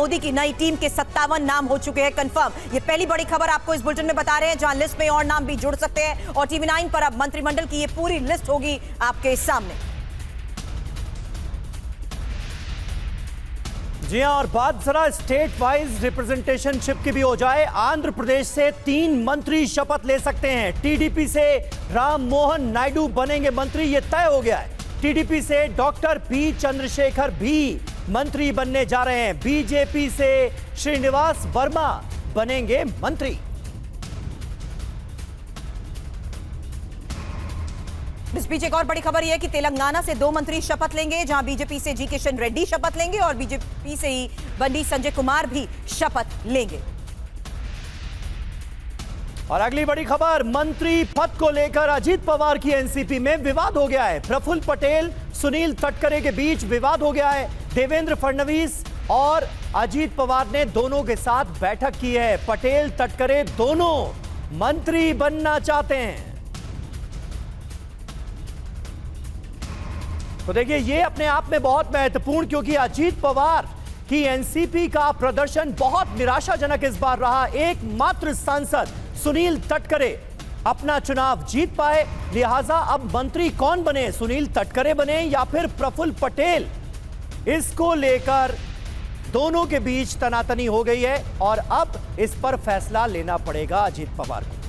मोदी की नई टीम के 57 नाम हो चुके हैं कंफर्म। ये पहली बड़ी खबर आपको इस बुलेटिन में बता रहे हैं, जहां लिस्ट में और नाम भी जुड़ सकते हैं और टीवी 9 पर अब मंत्रिमंडल की ये पूरी लिस्ट होगी आपके सामने। जी हां, और बात जरा स्टेट वाइज रिप्रेजेंटेशनशिप की भी हो जाए। आंध्र प्रदेश से 3 मंत्री शपथ ले सकते हैं। टीडीपी से राम मोहन नायडू बनेंगे मंत्री, यह तय हो गया है। टीडीपी से डॉक्टर पी चंद्रशेखर भी मंत्री बनने जा रहे हैं। बीजेपी से श्रीनिवास वर्मा बनेंगे मंत्री। इस बीच एक और बड़ी खबर यह है कि तेलंगाना से 2 मंत्री शपथ लेंगे, जहां बीजेपी से जी किशन रेड्डी शपथ लेंगे और बीजेपी से ही बंडी संजय कुमार भी शपथ लेंगे। और अगली बड़ी खबर, मंत्री पद को लेकर अजीत पवार की एनसीपी में विवाद हो गया है। प्रफुल्ल पटेल, सुनील तटकरे के बीच विवाद हो गया है। देवेंद्र फडणवीस और अजीत पवार ने दोनों के साथ बैठक की है। पटेल तटकरे दोनों मंत्री बनना चाहते हैं। तो देखिए, ये अपने आप में बहुत महत्वपूर्ण, क्योंकि अजीत पवार की एनसीपी का प्रदर्शन बहुत निराशाजनक इस बार रहा। एकमात्र सांसद सुनील तटकरे अपना चुनाव जीत पाए, लिहाजा अब मंत्री कौन बने, सुनील तटकरे बने या फिर प्रफुल्ल पटेल, इसको लेकर दोनों के बीच तनातनी हो गई है और अब इस पर फैसला लेना पड़ेगा अजीत पवार को।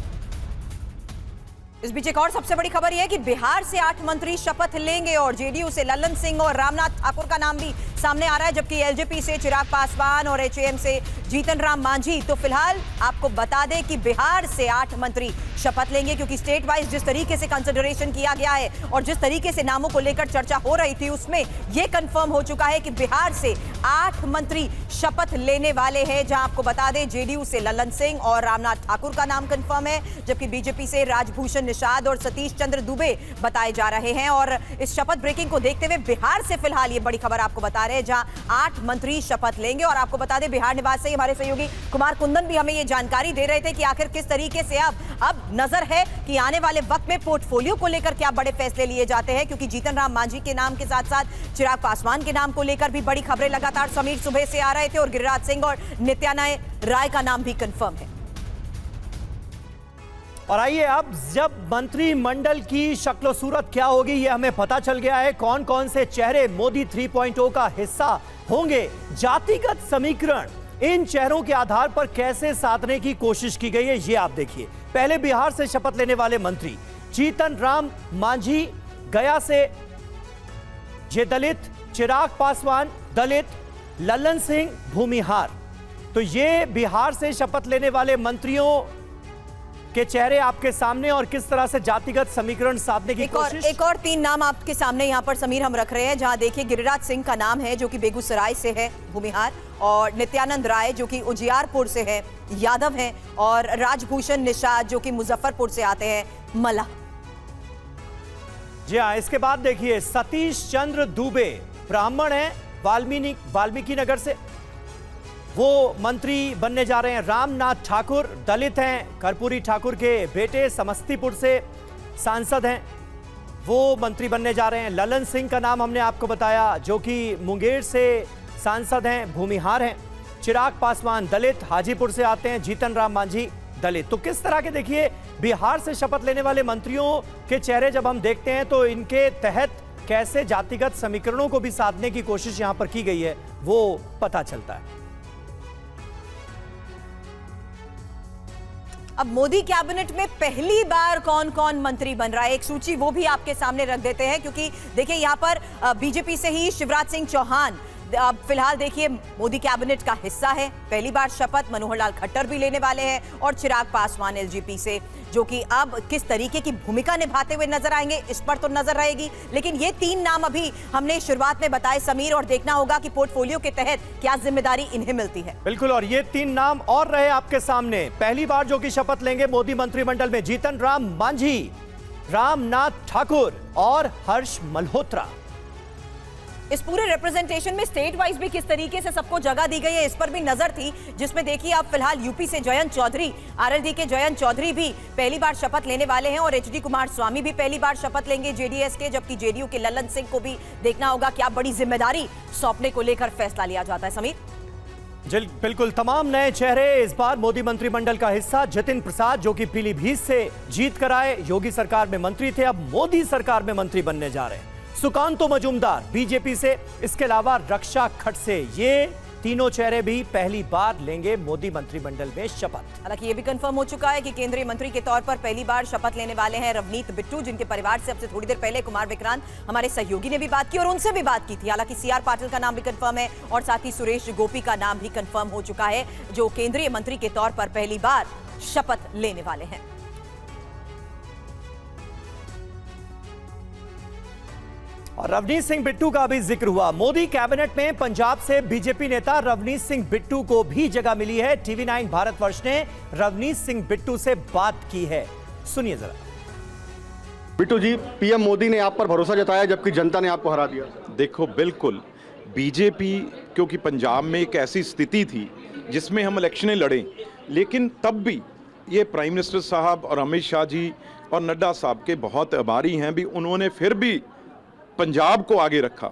इस बीच एक और सबसे बड़ी खबर यह है कि बिहार से 8 मंत्री शपथ लेंगे और जेडीयू से ललन सिंह और रामनाथ ठाकुर का नाम भी सामने आ रहा है, जबकि एलजेपी से चिराग पासवान और एचएएम से जीतन राम मांझी। तो फिलहाल आपको बता दें कि बिहार से 8 मंत्री शपथ लेंगे, क्योंकि स्टेट वाइज जिस तरीके से कंसिडरेशन किया गया है और जिस तरीके से नामों को लेकर चर्चा हो रही थी, उसमें यह कंफर्म हो चुका है कि बिहार से 8 मंत्री शपथ लेने वाले हैं, जहां आपको बता दें जेडीयू से ललन सिंह और रामनाथ ठाकुर का नाम कंफर्म है, जबकि बीजेपी से राजभूषण निषाद और सतीश चंद्र दुबे बताए जा रहे हैं। और इस शपथ ब्रेकिंग को देखते हुए बिहार से फिलहाल ये बड़ी खबर आपको बता रहे हैं, जहां 8 मंत्री शपथ लेंगे। और आपको बता दें, बिहार निवास से हमारे सहयोगी कुमार कुंदन भी हमें ये जानकारी दे रहे थे कि आखिर किस तरीके से अब नजर है कि आने वाले वक्त में पोर्टफोलियो को लेकर क्या बड़े फैसले लिए जाते हैं, क्योंकि जीतन राम मांझी के नाम के साथ साथ चिराग पासवान के नाम को लेकर भी बड़ी खबरें लगातार समीर सुबह से आ रहे थे और गिरिराज सिंह और नित्यानंद राय का नाम भी कंफर्म है। और आइए, अब जब मंत्रिमंडल की शक्ल सूरत क्या होगी ये हमें पता चल गया है। कौन कौन से चेहरे मोदी 3.0 का हिस्सा होंगे, जातिगत समीकरण इन चेहरों के आधार पर कैसे साधने की कोशिश की गई है, ये आप देखिए। पहले बिहार से शपथ लेने वाले मंत्री जीतन राम मांझी, गया से ये दलित, चिराग पासवान दलित, ललन सिंह भूमिहार। तो ये बिहार से शपथ लेने वाले मंत्रियों के चेहरे आपके सामने और किस तरह से जातिगत समीकरण साधने की कोशिश। एक और 3 नाम आपके सामने यहां पर समीर हम रख रहे हैं, जहां देखिए गिरिराज सिंह का नाम है जो कि बेगूसराय से है, भूमिहार, और नित्यानंद राय जो कि उजियारपुर से है, यादव हैं, और राजभूषण निषाद जो कि मुजफ्फरपुर से आते हैं, मला। जी हाँ, इसके बाद देखिए सतीश चंद्र दुबे ब्राह्मण हैं, वाल्मीकि नगर से, वो मंत्री बनने जा रहे हैं। रामनाथ ठाकुर दलित हैं, कर्पूरी ठाकुर के बेटे, समस्तीपुर से सांसद हैं, वो मंत्री बनने जा रहे हैं। ललन सिंह का नाम हमने आपको बताया, जो कि मुंगेर से सांसद हैं, भूमिहार हैं। चिराग पासवान दलित, हाजीपुर से आते हैं। जीतन राम मांझी दलित। तो किस तरह के देखिए बिहार से शपथ लेने वाले मंत्रियों के चेहरे जब हम देखते हैं तो इनके तहत कैसे जातिगत समीकरणों को भी साधने की कोशिश यहां पर की गई है वो पता चलता है। अब मोदी कैबिनेट में पहली बार कौन कौन मंत्री बन रहा है, एक सूची वो भी आपके सामने रख देते हैं, क्योंकि देखिए यहां पर बीजेपी से ही शिवराज सिंह चौहान फिलहाल देखिए मोदी कैबिनेट का हिस्सा है। पहली बार शपथ मनोहर लाल खट्टर भी लेने वाले हैं और चिराग पासवान एलजेपी से, जो कि अब किस तरीके की भूमिका निभाते हुए नजर आएंगे इस पर तो नजर रहेगी। लेकिन ये 3 नाम अभी हमने शुरुआत में बताए समीर, और देखना होगा कि पोर्टफोलियो के तहत क्या जिम्मेदारी इन्हें मिलती है। बिल्कुल, और ये 3 नाम और रहे आपके सामने। पहली बार जो कि शपथ लेंगे मोदी मंत्रिमंडल में, जीतन राम मांझी, रामनाथ ठाकुर और हर्ष मल्होत्रा। इस पूरे रिप्रेजेंटेशन में स्टेट वाइज भी किस तरीके से सबको जगह दी गई है इस पर भी नजर थी, जिसमें देखिए आप फिलहाल यूपी से जयंत चौधरी, आरएलडी के जयंत चौधरी भी पहली बार शपथ लेने वाले हैं और एचडी कुमार स्वामी भी पहली बार शपथ लेंगे जेडीएस के, जबकि जेडीयू के ललन सिंह को भी देखना होगा क्या बड़ी जिम्मेदारी सौंपने को लेकर फैसला लिया जाता है। समीर बिल्कुल तमाम नए चेहरे इस बार मोदी मंत्रिमंडल का हिस्सा। जतिन प्रसाद जो कि पीलीभीत से जीत कर आए, योगी सरकार में मंत्री थे, अब मोदी सरकार में मंत्री बनने जा रहे हैं। सुकांतो मजूमदार बीजेपी से, इसके अलावा रक्षा खड़से, ये तीनों चेहरे भी पहली बार लेंगे मोदी मंत्रिमंडल में शपथ। हालांकि ये भी कंफर्म हो चुका है कि केंद्रीय मंत्री के तौर पर पहली बार शपथ लेने वाले हैं रवनीत बिट्टू, जिनके परिवार से अब से थोड़ी देर पहले कुमार विक्रांत हमारे सहयोगी ने भी बात की और उनसे भी बात की थी। हालांकि सीआर पाटिल का नाम भी कंफर्म है और साथ ही सुरेश गोपी का नाम भी कंफर्म हो चुका है, जो केंद्रीय मंत्री के तौर पर पहली बार शपथ लेने वाले हैं। और रवनीत सिंह बिट्टू का भी जिक्र हुआ। मोदी कैबिनेट में पंजाब से बीजेपी नेता रवनीत सिंह बिट्टू को भी जगह मिली है। टीवी 9 भारतवर्ष ने रवनीत सिंह बिट्टू से बात की है, सुनिए जरा। बिट्टू जी, पीएम मोदी ने आप पर भरोसा जताया जबकि जनता ने आपको हरा दिया। देखो, बिल्कुल बीजेपी, क्योंकि पंजाब में एक ऐसी स्थिति थी जिसमें हम इलेक्शनें लड़े, लेकिन तब भी ये प्राइम मिनिस्टर साहब और अमित शाह जी और नड्डा साहब के बहुत आभारी हैं भी, उन्होंने फिर भी पंजाब को आगे रखा,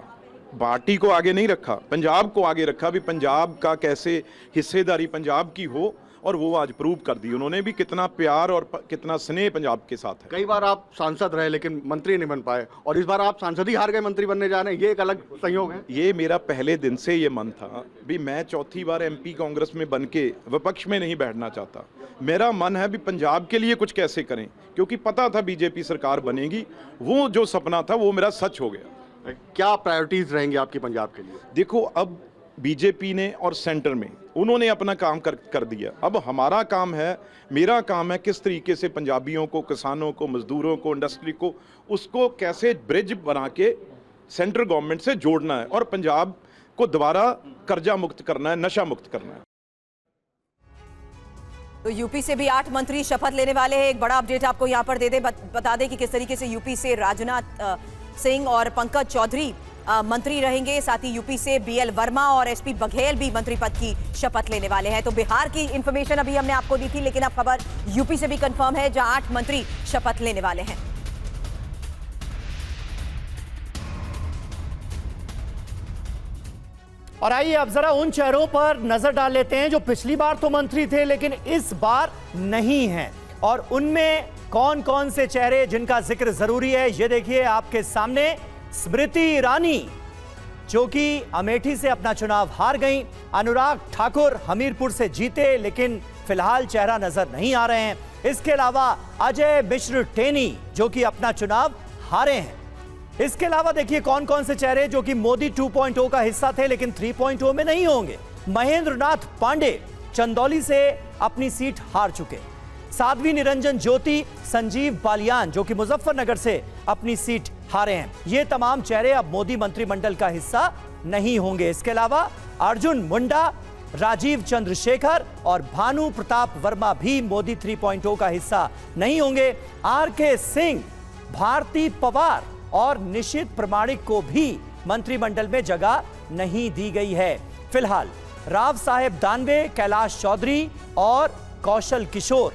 पार्टी को आगे नहीं रखा, पंजाब को आगे रखा भी पंजाब का कैसे हिस्सेदारी पंजाब की हो, और वो आज प्रूव कर दी उन्होंने भी कितना प्यार और कितना स्नेह पंजाब के साथ है। कई बार आप सांसद रहे लेकिन मंत्री नहीं बन पाए और इस बार आप सांसद ही हार गए, मंत्री बनने जा रहे हैं, ये एक अलग संयोग है। ये मेरा पहले दिन से ये मन था भी मैं चौथी बार एमपी कांग्रेस में बन के विपक्ष में नहीं बैठना चाहता। मेरा मन है भी पंजाब के लिए कुछ कैसे करें, क्योंकि पता था बीजेपी सरकार बनेगी, वो जो सपना था वो मेरा सच हो गया। क्या प्रायोरिटीज रहेंगी आपकी पंजाब के लिए? देखो, अब बीजेपी ने और सेंटर में उन्होंने अपना काम कर दिया। अब हमारा काम है, मेरा काम है किस तरीके से पंजाबियों को, किसानों को, मजदूरों को, इंडस्ट्री को, उसको कैसे ब्रिज बना के सेंट्रल गवर्नमेंट से जोड़ना है और पंजाब को दोबारा कर्जा मुक्त करना है, नशा मुक्त करना है। तो यूपी से भी 8 मंत्री शपथ लेने वाले हैं। एक बड़ा अपडेट आपको यहां पर बता दें कि किस तरीके से यूपी से राजनाथ सिंह और पंकज चौधरी मंत्री रहेंगे। साथ ही यूपी से बीएल वर्मा और एसपी बघेल भी मंत्री पद की शपथ लेने वाले हैं। तो बिहार की इंफॉर्मेशन अभी हमने आपको दी थी, लेकिन अब खबर यूपी से भी कंफर्म है, जहां 8 मंत्री शपथ लेने वाले हैं। और आइए अब जरा उन चेहरों पर नजर डाल लेते हैं जो पिछली बार तो मंत्री थे लेकिन इस बार नहीं हैं, और उनमें कौन कौन से चेहरे जिनका जिक्र जरूरी है, ये देखिए आपके सामने। स्मृति ईरानी जो कि अमेठी से अपना चुनाव हार गईं, अनुराग ठाकुर हमीरपुर से जीते लेकिन फिलहाल चेहरा नजर नहीं आ रहे हैं। इसके अलावा अजय मिश्र टेनी जो कि अपना चुनाव हारे हैं। इसके अलावा देखिए कौन कौन से चेहरे जो कि मोदी 2.0 का हिस्सा थे लेकिन 3.0 में नहीं होंगे। महेंद्र नाथ पांडे चंदौली से अपनी सीट हार चुके। साध्वी निरंजन ज्योति, संजीव बालियान जो कि मुजफ्फरनगर से अपनी सीट हारे हैं। ये तमाम चेहरे अब मोदी मंत्रिमंडल का हिस्सा नहीं होंगे। इसके अलावा अर्जुन मुंडा, राजीव चंद्रशेखर और भानु प्रताप वर्मा भी मोदी 3.0 का हिस्सा नहीं होंगे। आरके सिंह, भारती पवार और निशित प्रमाणिक को भी मंत्रिमंडल में जगह नहीं दी गई है। फिलहाल राव साहेब दानवे, कैलाश चौधरी और कौशल किशोर,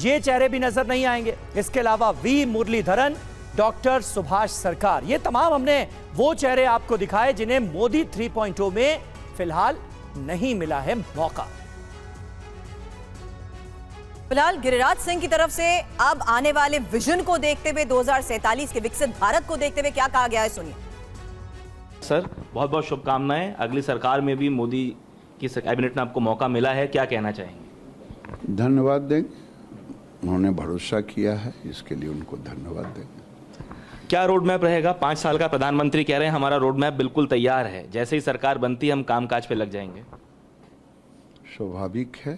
ये चेहरे भी नजर नहीं आएंगे। इसके अलावा वी मुरलीधरन, डॉक्टर सुभाष सरकार, ये तमाम हमने वो चेहरे आपको दिखाए जिन्हें मोदी 3.0 में फिलहाल नहीं मिला है मौका। फिलहाल गिरिराज सिंह की तरफ से अब आने वाले विजन को देखते हुए, 2047 के विकसित भारत को देखते हुए क्या कहा गया है, सुनिए। सर, बहुत बहुत शुभकामनाएं। अगली सरकार में भी मोदी की कैबिनेट में आपको मौका मिला है, क्या कहना चाहेंगे? धन्यवाद देंगे, उन्होंने भरोसा किया है, इसके लिए उनको धन्यवाद देंगे। क्या रोड मैप रहेगा? 5 साल का प्रधानमंत्री कह रहे हैं हमारा रोड मैप बिल्कुल तैयार है, जैसे ही सरकार बनती है हम कामकाज पे लग जाएंगे। स्वाभाविक है,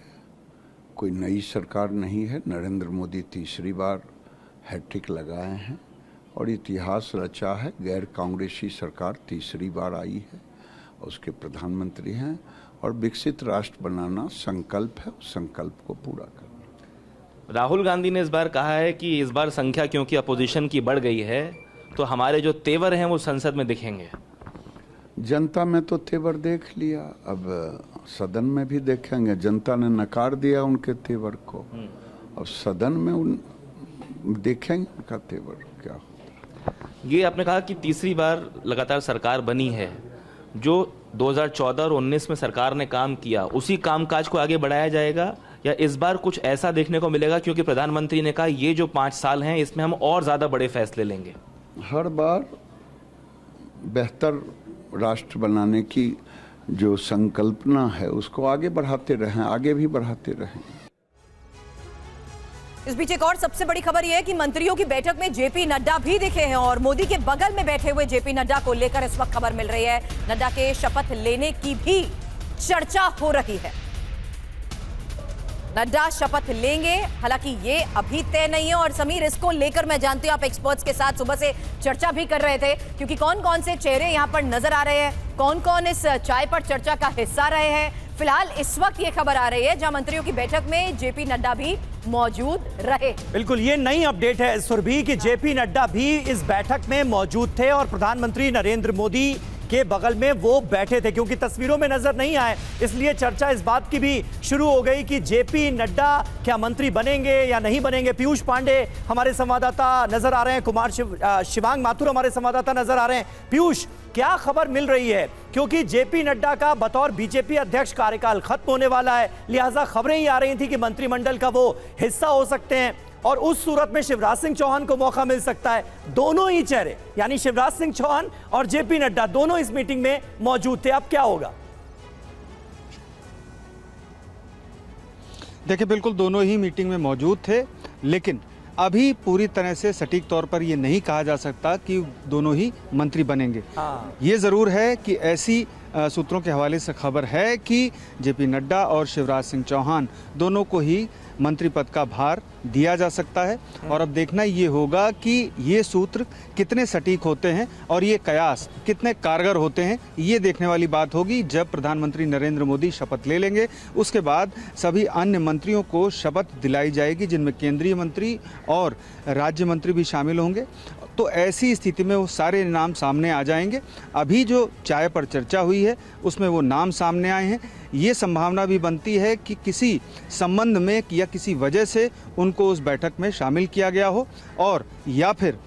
कोई नई सरकार नहीं है। नरेंद्र मोदी तीसरी बार हैट्रिक लगाए हैं और इतिहास रचा है। गैर कांग्रेसी सरकार तीसरी बार आई है, उसके प्रधानमंत्री हैं और विकसित राष्ट्र बनाना संकल्प है, उस संकल्प को पूरा करना। राहुल गांधी ने इस बार कहा है कि इस बार संख्या क्योंकि अपोजिशन की बढ़ गई है तो हमारे जो तेवर हैं वो संसद में दिखेंगे। जनता में तो तेवर देख लिया, अब सदन में भी देखेंगे। जनता ने नकार दिया उनके तेवर को, और सदन में देखेंगे उनका तेवर क्या होता है। ये आपने कहा कि तीसरी बार लगातार सरकार बनी है, जो 2014 और 19 में सरकार ने काम किया, उसी कामकाज को आगे बढ़ाया जाएगा या इस बार कुछ ऐसा देखने को मिलेगा, क्योंकि प्रधानमंत्री ने कहा ये जो 5 साल हैं इसमें हम और ज़्यादा बड़े फैसले लेंगे? हर बार बेहतर राष्ट्र बनाने की जो संकल्पना है उसको आगे बढ़ाते रहें, आगे भी बढ़ाते रहें। इस बीच एक और सबसे बड़ी खबर यह है कि मंत्रियों की बैठक में जेपी नड्डा भी दिखे हैं और मोदी के बगल में बैठे हुए जेपी नड्डा को लेकर इस वक्त खबर मिल रही है। नड्डा के शपथ लेने की भी चर्चा हो रही है। नड्डा शपथ लेंगे, हालांकि ये अभी तय नहीं है। और समीर, इसको लेकर मैं जानती हूं आप एक्सपर्ट्स के साथ सुबह से चर्चा भी कर रहे थे, क्योंकि कौन कौन से चेहरे यहां पर नजर आ रहे हैं, कौन कौन इस चाय पर चर्चा का हिस्सा रहे हैं। फिलहाल इस वक्त ये खबर आ रही है जहां मंत्रियों की बैठक में जेपी नड्डा भी मौजूद रहे। बिल्कुल, ये नई अपडेट है सुरभि कि जेपी नड्डा भी इस बैठक में मौजूद थे और प्रधानमंत्री नरेंद्र मोदी के बगल में वो बैठे थे। क्योंकि तस्वीरों में नजर नहीं आए, इसलिए चर्चा इस बात की भी शुरू हो गई कि जेपी नड्डा क्या मंत्री बनेंगे या नहीं बनेंगे। पीयूष पांडे हमारे संवाददाता नजर आ रहे हैं, शिवांग माथुर हमारे संवाददाता नजर आ रहे हैं। पीयूष, क्या खबर मिल रही है? क्योंकि जेपी नड्डा का बतौर बीजेपी अध्यक्ष कार्यकाल खत्म होने वाला है, लिहाजा खबरें ही आ रही थी कि मंत्रिमंडल का वो हिस्सा हो सकते हैं और उस सूरत में शिवराज सिंह चौहान को मौका मिल सकता है। दोनों ही चेहरे यानी शिवराज सिंह चौहान और जेपी नड्डा दोनों इस मीटिंग में मौजूद थे। अब क्या होगा? देखिए, बिल्कुल दोनों ही मीटिंग में मौजूद थे, लेकिन अभी पूरी तरह से सटीक तौर पर यह नहीं कहा जा सकता कि दोनों ही मंत्री बनेंगे। ये जरूर है कि ऐसी सूत्रों के हवाले से खबर है कि जेपी नड्डा और शिवराज सिंह चौहान दोनों को ही मंत्री पद का भार दिया जा सकता है। और अब देखना ये होगा कि ये सूत्र कितने सटीक होते हैं और ये कयास कितने कारगर होते हैं, ये देखने वाली बात होगी जब प्रधानमंत्री नरेंद्र मोदी शपथ ले लेंगे। उसके बाद सभी अन्य मंत्रियों को शपथ दिलाई जाएगी, जिनमें केंद्रीय मंत्री और राज्य मंत्री भी शामिल होंगे। तो ऐसी स्थिति में वो सारे नाम सामने आ जाएंगे। अभी जो चाय पर चर्चा हुई है उसमें वो नाम सामने आए हैं। ये संभावना भी बनती है कि किसी संबंध में या किसी वजह से उनको उस बैठक में शामिल किया गया हो, और या फिर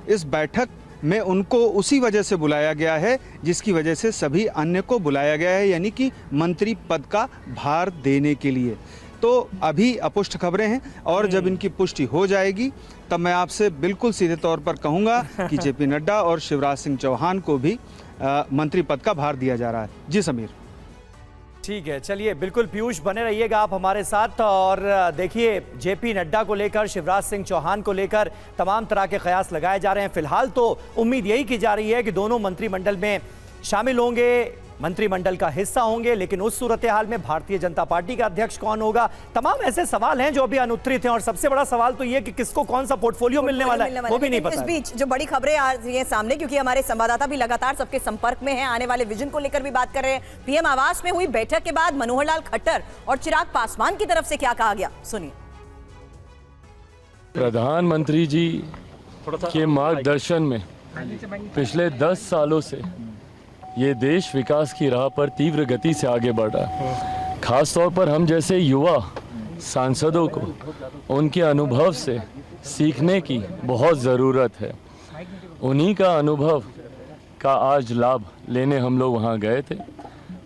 इस बैठक में उनको उसी वजह से बुलाया गया है जिसकी वजह से सभी अन्य को बुलाया गया है, यानी कि मंत्री पद का भार देने के लिए। तो अभी अपुष्ट खबरें हैं और जब इनकी पुष्टि हो जाएगी तब मैं आपसे बिल्कुल सीधे तौर पर कहूंगा कि जेपी नड्डा और शिवराज सिंह चौहान को भी मंत्री पद का भार दिया जा रहा है। जी समीर। ठीक है, चलिए बिल्कुल पीयूष बने रहिएगा आप हमारे साथ। और देखिए, जेपी नड्डा को लेकर, शिवराज सिंह चौहान को लेकर तमाम तरह के कयास लगाए जा रहे हैं। फिलहाल तो उम्मीद यही की जा रही है कि दोनों मंत्रिमंडल में शामिल होंगे, मंत्रिमंडल का हिस्सा होंगे। लेकिन उस सूरत हाल में भारतीय जनता पार्टी का अध्यक्ष कौन होगा, तमाम ऐसे सवाल हैं जो अभी अनुत्तरित हैं। और सबसे बड़ा सवाल तो ये कि किसको कौन सा पोर्टफोलियो मिलने वाला है वो भी नहीं पता। इस बीच जो बड़ी खबरें आ रही हैं सामने, क्योंकि हमारे संवाददाता भी लगातार सबके संपर्क में हैं, आने वाले विजन को लेकर भी बात कर रहे हैं। पीएम आवास में हुई बैठक के बाद मनोहर लाल खट्टर और चिराग पासवान की तरफ से क्या कहा गया, सुनिए। प्रधानमंत्री जी के मार्गदर्शन में पिछले 10 सालों से ये देश विकास की राह पर तीव्र गति से आगे बढ़ रहा है। खास तौर पर हम जैसे युवा सांसदों को उनके अनुभव से सीखने की बहुत ज़रूरत है। उन्हीं का अनुभव का आज लाभ लेने हम लोग वहाँ गए थे।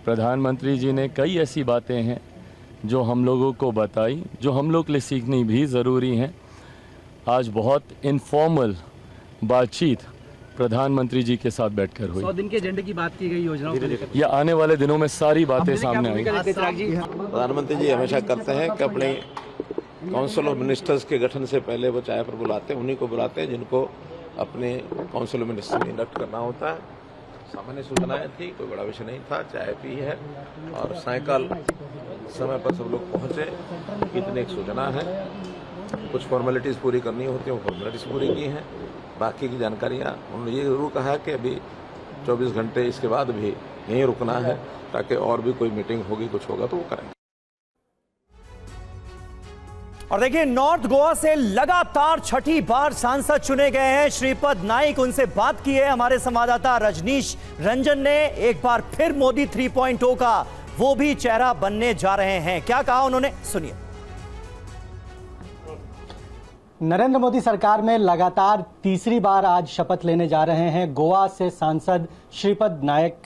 प्रधानमंत्री जी ने कई ऐसी बातें हैं जो हम लोगों को बताई, जो हम लोग के लिए सीखनी भी ज़रूरी हैं। आज बहुत इनफॉर्मल बातचीत प्रधानमंत्री जी के साथ बैठकर हुई। 100 दिन के एजेंडे की बात की गई, योजनाओं को लेकर ये आने वाले दिनों में सारी बातें सामने आएंगी। प्रधानमंत्री जी हमेशा करते हैं कि अपने काउंसिल ऑफ मिनिस्टर्स के गठन से पहले वो चाय पर बुलाते हैं, उन्हीं को बुलाते हैं जिनको अपने काउंसिल ऑफ मिनिस्टर्स में इंडक्ट करना होता है। सामान्य सूचनाएं थी, कोई बड़ा विषय नहीं था, चाय पी है और सायकाल समय पर सब लोग पहुंचे। इतनी एक सूचना है, कुछ फॉर्मेलिटीज़ पूरी करनी होती है, वो फॉर्मेलिटीज़ पूरी की हैं। बाकी की जानकारियाँ उन्होंने ये जरूर कहा है कि अभी 24 घंटे इसके बाद भी यहीं रुकना है, ताकि और भी कोई मीटिंग होगी, कुछ होगा तो वो करेंगे। और देखिए, नॉर्थ गोवा से लगातार छठी बार सांसद चुने गए हैं श्रीपद नाइक। उनसे बात की है हमारे संवाददाता रजनीश रंजन ने। एक बार फिर मोदी 3.0 का वो भी चेहरा बनने जा रहे हैं। क्या कहा उन्होंने, सुनिए। नरेंद्र मोदी सरकार में लगातार तीसरी बार आज शपथ लेने जा रहे हैं गोवा से सांसद श्रीपद नायक।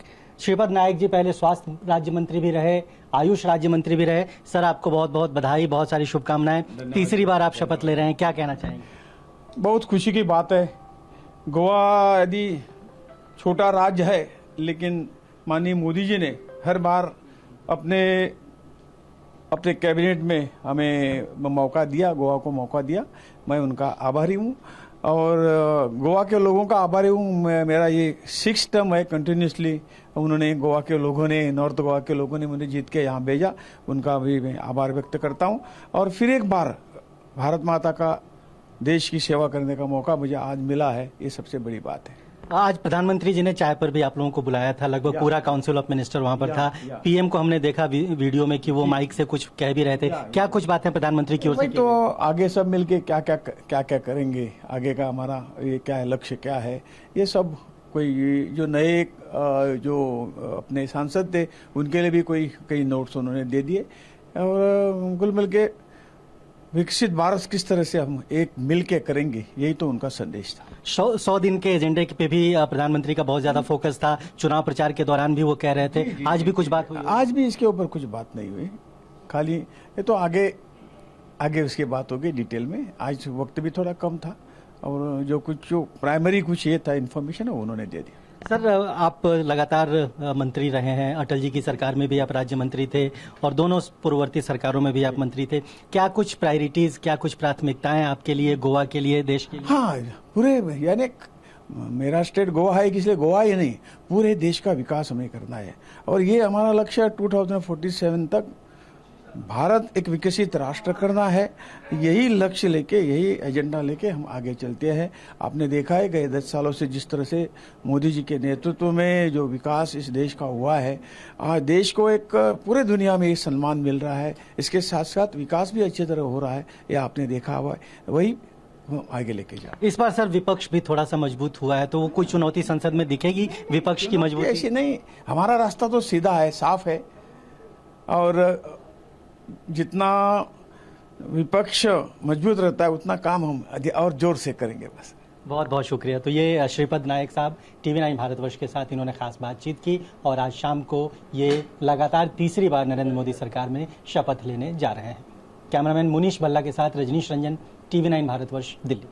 श्रीपद नायक जी पहले स्वास्थ्य राज्य मंत्री भी रहे, आयुष राज्य मंत्री भी रहे। सर, आपको बहुत बहुत बधाई, बहुत सारी शुभकामनाएं। तीसरी बार आप शपथ ले रहे हैं, क्या कहना चाहेंगे? बहुत खुशी की बात है। गोवा यदि छोटा राज्य है, लेकिन माननीय मोदी जी ने हर बार अपने कैबिनेट में हमें मौका दिया, गोवा को मौका दिया। मैं उनका आभारी हूँ और गोवा के लोगों का आभारी हूँ। मेरा ये 6th टर्म है कंटिन्यूसली। उन्होंने गोवा के लोगों ने, नॉर्थ गोवा के लोगों ने मुझे जीत के यहाँ भेजा, उनका भी मैं आभार व्यक्त करता हूँ। और फिर एक बार भारत माता का, देश की सेवा करने का मौका मुझे आज मिला है, ये सबसे बड़ी बात है। आज प्रधानमंत्री जी ने चाय पर भी आप लोगों को बुलाया था, लगभग पूरा काउंसिल ऑफ मिनिस्टर वहां पर था। पीएम को हमने देखा वीडियो में कि वो माइक से कुछ कह भी रहे थे। क्या कुछ बातें प्रधानमंत्री की ओर से? तो आगे सब मिलके क्या क्या करेंगे, आगे का हमारा ये क्या है, लक्ष्य क्या है, ये सब कोई जो नए जो अपने सांसद थे उनके लिए भी कोई कई नोट्स उन्होंने दे दिए। और कुल मिलके विकसित भारत किस तरह से हम एक मिल के करेंगे, यही तो उनका संदेश था। 100 दिन के एजेंडे पे भी प्रधानमंत्री का बहुत ज्यादा फोकस था। चुनाव प्रचार के दौरान भी वो कह रहे थे। आज भी कुछ बात हुई? आज भी इसके ऊपर कुछ बात नहीं हुई, खाली ये तो आगे उसकी बात होगी डिटेल में। आज वक्त भी थोड़ा कम था और जो प्राइमरी कुछ ये था इन्फॉर्मेशन है, उन्होंने दे दिया। सर, आप लगातार मंत्री रहे हैं, अटल जी की सरकार में भी आप राज्य मंत्री थे और दोनों पूर्ववर्ती सरकारों में भी आप मंत्री थे। क्या कुछ प्रायोरिटीज, क्या कुछ प्राथमिकताएं आपके लिए, गोवा के लिए, देश के लिए? हाँ, पूरे यानी मेरा स्टेट गोवा है, इसलिए गोवा ही नहीं, पूरे देश का विकास हमें करना है। और ये हमारा लक्ष्य है 2047 तक भारत एक विकसित राष्ट्र करना है। यही लक्ष्य लेके, यही एजेंडा लेके हम आगे चलते हैं। आपने देखा है गए 10 सालों से जिस तरह से मोदी जी के नेतृत्व में जो विकास इस देश का हुआ है, आज देश को एक पूरे दुनिया में सम्मान मिल रहा है। इसके साथ साथ विकास भी अच्छी तरह हो रहा है, ये आपने देखा हुआ है, वही आगे लेके जा। इस बार सर विपक्ष भी थोड़ा सा मजबूत हुआ है, तो वो कोई चुनौती संसद में दिखेगी विपक्ष की मजबूती? ऐसी नहीं, हमारा रास्ता तो सीधा है, साफ है। और जितना विपक्ष मजबूत रहता है उतना काम हम और जोर से करेंगे। बस बहुत बहुत शुक्रिया। तो ये श्रीपद नायक साहब TV9 भारतवर्ष के साथ इन्होंने खास बातचीत की और आज शाम को ये लगातार तीसरी बार नरेंद्र मोदी सरकार में शपथ लेने जा रहे हैं। कैमरामैन मुनीश भल्ला के साथ रजनीश रंजन, TV9 भारतवर्ष, दिल्ली।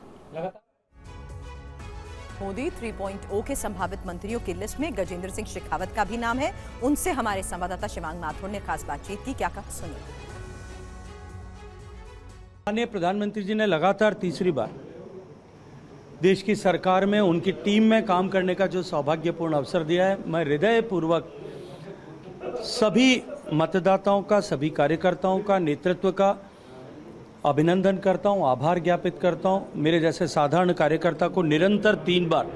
मोदी 3.0 के संभावित मंत्रियों की लिस्ट में गजेंद्र सिंह शेखावत का भी नाम है। उनसे हमारे संवाददाता शिवांग माथुर ने खास बातचीत की, क्या कहा सुनिए। माननीय प्रधानमंत्री जी ने लगातार तीसरी बार देश की सरकार में, उनकी टीम में काम करने का जो सौभाग्यपूर्ण अवसर दिया है, मैं हृदयपूर्वक सभी मतदाताओं का, सभी कार्यकर्ताओं का, नेतृत्व का अभिनंदन करता हूं, आभार ज्ञापित करता हूं। मेरे जैसे साधारण कार्यकर्ता को निरंतर 3 बार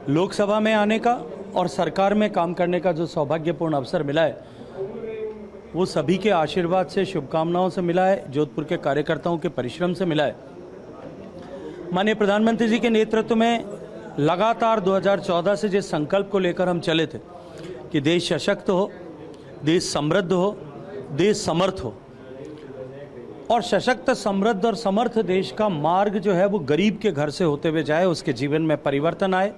लोकसभा में आने का और सरकार में काम करने का जो सौभाग्यपूर्ण अवसर मिला है, वो सभी के आशीर्वाद से, शुभकामनाओं से मिला है, जोधपुर के कार्यकर्ताओं के परिश्रम से मिला है। माननीय प्रधानमंत्री जी के नेतृत्व में लगातार 2014 से जिस संकल्प को लेकर हम चले थे कि देश सशक्त हो, देश समृद्ध हो, देश समर्थ हो, और सशक्त, समृद्ध और समर्थ देश का मार्ग जो है वो गरीब के घर से होते हुए जाए, उसके जीवन में परिवर्तन आए,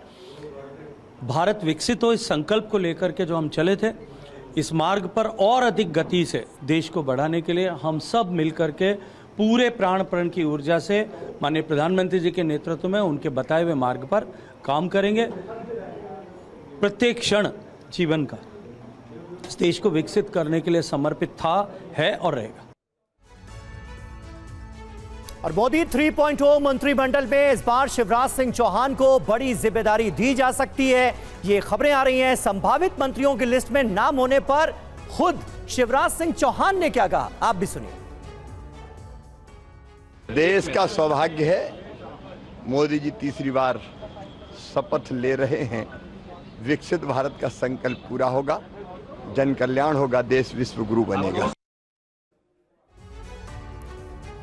भारत विकसित हो, इस संकल्प को लेकर के जो हम चले थे, इस मार्ग पर और अधिक गति से देश को बढ़ाने के लिए हम सब मिलकर के पूरे प्राण प्रण की ऊर्जा से माननीय प्रधानमंत्री जी के नेतृत्व में उनके बताए हुए मार्ग पर काम करेंगे। प्रत्येक क्षण जीवन का इस देश को विकसित करने के लिए समर्पित था, है और रहेगा। और मोदी 3.0 मंत्रिमंडल में इस बार शिवराज सिंह चौहान को बड़ी जिम्मेदारी दी जा सकती है। ये खबरें आ रही हैं संभावित मंत्रियों की लिस्ट में नाम होने पर खुद शिवराज सिंह चौहान ने क्या कहा, आप भी सुनिए। देश का सौभाग्य है, मोदी जी तीसरी बार शपथ ले रहे हैं। विकसित भारत का संकल्प पूरा होगा, जन कल्याण होगा, देश विश्व गुरु बनेगा।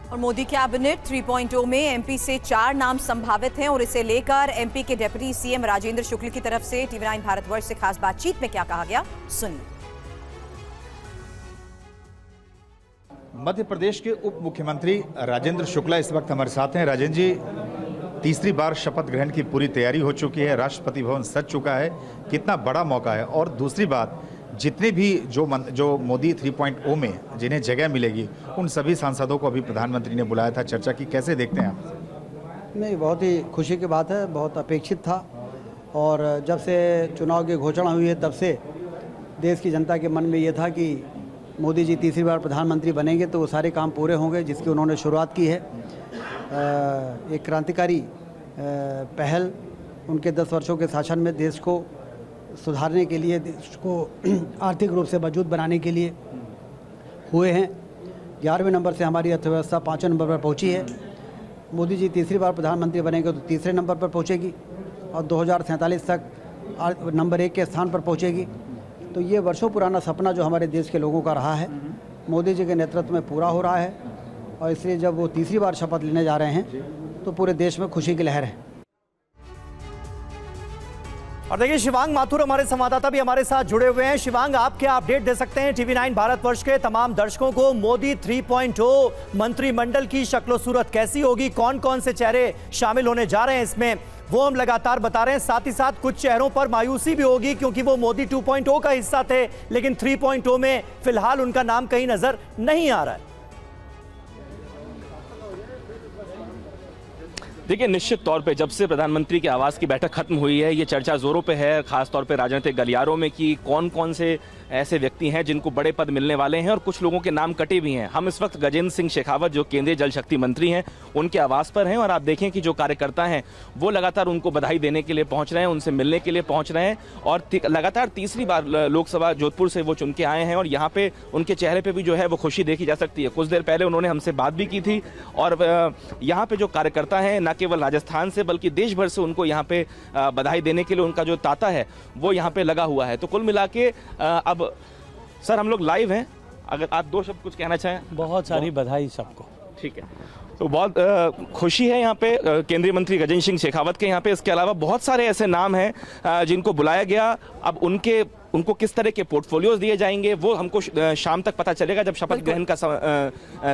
और मोदी कैबिनेट 3.0 में एमपी से 4 नाम संभावित हैं और इसे लेकर एमपी के डिप्टी सीएम राजेंद्र शुक्ल की तरफ से TV9 भारतवर्ष से खास बातचीत में क्या कहा गया, सुनिए। मध्य प्रदेश के उप मुख्यमंत्री राजेंद्र शुक्ला इस वक्त हमारे साथ हैं। राजेंद्र जी, तीसरी बार शपथ ग्रहण की पूरी तैयारी हो चुकी है, राष्ट्रपति भवन सज चुका है, कितना बड़ा मौका है। और दूसरी बात, जितने भी जो मोदी 3.0 में जिन्हें जगह मिलेगी, उन सभी सांसदों को अभी प्रधानमंत्री ने बुलाया था चर्चा की। कैसे देखते हैं आप? नहीं, बहुत ही खुशी की बात है, बहुत अपेक्षित था। और जब से चुनाव की घोषणा हुई है तब से देश की जनता के मन में ये था कि मोदी जी तीसरी बार प्रधानमंत्री बनेंगे तो वो सारे काम पूरे होंगे जिसकी उन्होंने शुरुआत की है। एक क्रांतिकारी पहल उनके 10 वर्षों के शासन में देश को सुधारने के लिए, देश को आर्थिक रूप से मजबूत बनाने के लिए हुए हैं। 11वें नंबर से हमारी अर्थव्यवस्था 5वें नंबर पर पहुंची है। मोदी जी तीसरी बार प्रधानमंत्री बनेंगे तो तीसरे नंबर पर पहुंचेगी और 2047 तक नंबर 1 के स्थान पर पहुंचेगी। तो ये वर्षों पुराना सपना जो हमारे देश के लोगों का रहा है, मोदी जी के नेतृत्व में पूरा हो रहा है। और इसलिए जब वो तीसरी बार शपथ लेने जा रहे हैं तो पूरे देश में खुशी की लहर है। और देखिए, शिवांग माथुर हमारे संवाददाता भी हमारे साथ जुड़े हुए हैं। शिवांग, आप क्या अपडेट दे सकते हैं TV9 भारतवर्ष के तमाम दर्शकों को? मोदी 3.0 मंत्रिमंडल की शक्लो सूरत कैसी होगी, कौन कौन से चेहरे शामिल होने जा रहे हैं इसमें, वो हम लगातार बता रहे हैं। साथ ही साथ कुछ चेहरों पर मायूसी भी होगी क्योंकि वो मोदी 2.0 का हिस्सा थे, लेकिन 3.0 में फिलहाल उनका नाम कहीं नजर नहीं आ रहा है। देखिए, निश्चित तौर पे जब से प्रधानमंत्री के आवास की बैठक खत्म हुई है, ये चर्चा जोरों पे है, खासतौर पे राजनीतिक गलियारों में, कि कौन कौन से ऐसे व्यक्ति हैं जिनको बड़े पद मिलने वाले हैं, और कुछ लोगों के नाम कटे भी हैं। हम इस वक्त गजेंद्र सिंह शेखावत, जो केंद्रीय जल शक्ति मंत्री हैं, उनके आवास पर हैं, और आप देखें कि जो कार्यकर्ता हैं वो लगातार उनको बधाई देने के लिए पहुंच रहे हैं, उनसे मिलने के लिए पहुंच रहे हैं। और लगातार तीसरी बार लोकसभा जोधपुर से वो चुन के आए हैं, और यहाँ पे उनके चेहरे पर भी जो है वो खुशी देखी जा सकती है। कुछ देर पहले उन्होंने हमसे बात भी की थी, और यहाँ पे जो कार्यकर्ता हैं, न केवल राजस्थान से बल्कि देश भर से उनको यहाँ पे बधाई देने के लिए उनका जो तांता है वो यहाँ पे लगा हुआ है। तो कुल मिला के अब सर, हम लोग लाइव हैं, अगर आप 2 शब्द कुछ कहना चाहें। बहुत सारी बधाई सबको। ठीक है, तो बहुत खुशी है यहाँ पे केंद्रीय मंत्री गजेंद्र सिंह शेखावत के यहाँ पे। इसके अलावा बहुत सारे ऐसे नाम हैं जिनको बुलाया गया। अब उनको किस तरह के पोर्टफोलियोज दिए जाएंगे वो हमको शाम तक पता चलेगा, जब शपथ ग्रहण का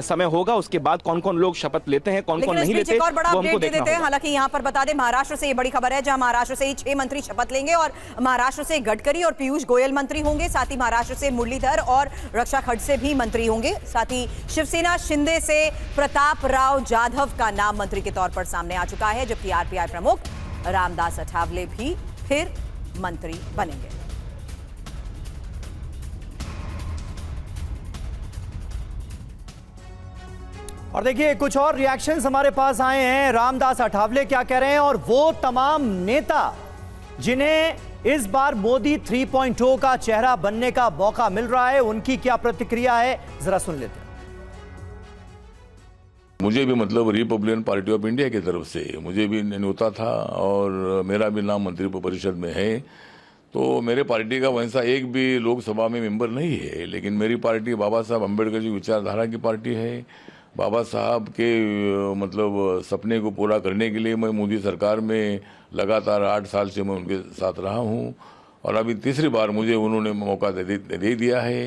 समय होगा। उसके बाद कौन कौन लोग शपथ लेते हैं, कौन कौन नहीं लेते, एक और बड़ा वो अपडेट हमको दे देखना देते हैं। होगा। हालांकि यहाँ पर बता दें, महाराष्ट्र से ये बड़ी खबर है, जहां महाराष्ट्र से ही 6 मंत्री शपथ लेंगे और महाराष्ट्र से गडकरी और पीयूष गोयल मंत्री होंगे। साथ ही महाराष्ट्र से मुरलीधर और रक्षा खडसे भी मंत्री होंगे। साथ ही शिवसेना शिंदे से प्रताप राव जाधव का नाम मंत्री के तौर पर सामने आ चुका है, जबकि आरपीआई प्रमुख रामदास अठावले भी फिर मंत्री बनेंगे। और देखिए, कुछ और रिएक्शंस हमारे पास आए हैं। रामदास अठावले क्या कह रहे हैं, और वो तमाम नेता जिन्हें इस बार मोदी 3.0 का चेहरा बनने का मौका मिल रहा है, उनकी क्या प्रतिक्रिया है, जरा सुन लेते हैं। मुझे भी मतलब रिपब्लिकन पार्टी ऑफ इंडिया की तरफ से मुझे भी न्योता था, और मेरा भी नाम मंत्री परिषद में है। तो मेरे पार्टी का वैसा एक भी लोकसभा में मेंबर नहीं है, लेकिन मेरी पार्टी बाबा साहब अम्बेडकर जी विचारधारा की पार्टी है। बाबा साहब के मतलब सपने को पूरा करने के लिए मैं मोदी सरकार में लगातार 8 साल से मैं उनके साथ रहा हूं, और अभी तीसरी बार मुझे उन्होंने मौका दे दिया है।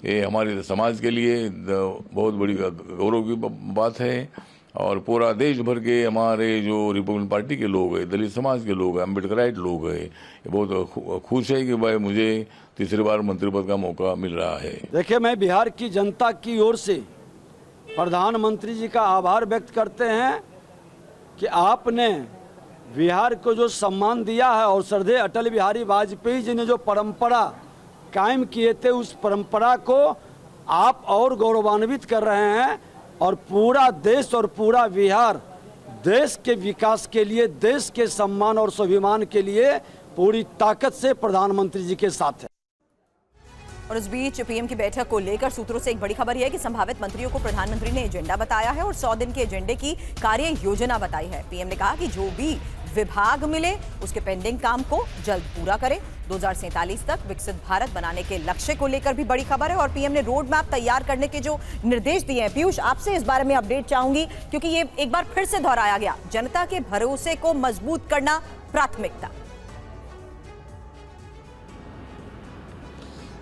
ये हमारे समाज के लिए बहुत बड़ी गौरव की बात है, और पूरा देश भर के हमारे जो रिपब्लिकन पार्टी के लोग हैं, दलित समाज के लोग हैं, अम्बेडकराइट लोग हैं, ये बहुत खुश है कि भाई मुझे तीसरी बार मंत्री पद का मौका मिल रहा है। देखिए, मैं बिहार की जनता की ओर से प्रधानमंत्री जी का आभार व्यक्त करते हैं कि आपने बिहार को जो सम्मान दिया है, और श्रद्धेय अटल बिहारी वाजपेयी जी ने जो परंपरा कायम किए थे, उस परंपरा को आप और गौरवान्वित कर रहे हैं। और पूरा देश और पूरा बिहार देश के विकास के लिए, देश के सम्मान और स्वाभिमान के लिए पूरी ताकत से प्रधानमंत्री जी के साथ है। और इस बीच पीएम की बैठक को लेकर सूत्रों से एक बड़ी खबर यह है कि संभावित मंत्रियों को प्रधानमंत्री ने एजेंडा बताया है और 100 दिन के एजेंडे की कार्य योजना बताई है। पीएम ने कहा कि जो भी विभाग मिले उसके पेंडिंग काम को जल्द पूरा करे। 2047 तक विकसित भारत बनाने के लक्ष्य को लेकर भी बड़ी खबर है, और पीएम ने रोड मैप तैयार करने के जो निर्देश दिए हैं। पीयूष, आपसे इस बारे में अपडेट चाहूंगी, क्योंकि ये एक बार फिर से दोहराया गया, जनता के भरोसे को मजबूत करना प्राथमिकता।